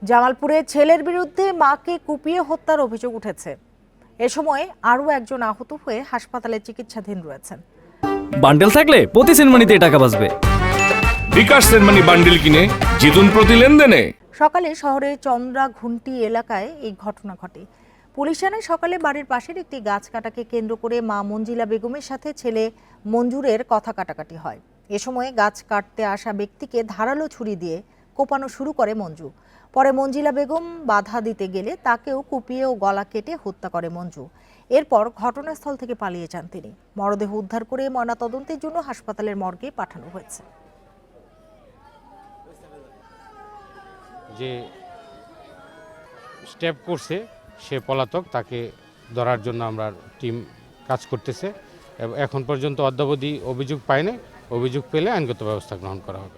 জামালপুরে ছেলের বিরুদ্ধে মাকে কুপিয়ে হত্যার অভিযোগ উঠেছে। এ সময় আরও একজন আহত হয়ে হাসপাতালে চিকিৎসাধীন রয়েছেন। বান্ডেল থাকলে প্রতি সেনমানিতে টাকা বাঁচবে। বিকাশ সেনমানি বান্ডেল কিনে জিতুন প্রতি লেনদেনে। সকালে শহরের চন্দ্রা ঘুন্টি এলাকায় এই ঘটনা ঘটে। পুলিশ জানায় সকালে বাড়ির পাশের একটি গাছ কাটাকে কেন্দ্র করে মা মঞ্জিলা বেগমের সাথে ছেলে মঞ্জুরের কথা কাটাকাটি হয়। এ সময় গাছ কাটতে আসা ব্যক্তিকে ধারালো ছুরি দিয়ে কোপানো শুরু করে মঞ্জু। পরে মঞ্জিলা বেগম বাধা দিতে গেলে তাকেও কুপিয়ে ও গলা কেটে হত্যা করে মঞ্জু। এরপর ঘটনাস্থল থেকে পালিয়ে যান তিনি। মরদেহ উদ্ধার করে ময়নাতদন্তের জন্য হাসপাতালের মর্গে পাঠানো হয়েছে। যে স্টেপ করছে সে পলাতক, তাকে ধরার জন্য আমরা টিম কাজ করতেছে। এখন পর্যন্ত অদ্যাবধি অভিযোগ পায়নি। অভিযোগ পেলে আইনগত ব্যবস্থা গ্রহণ করা হবে।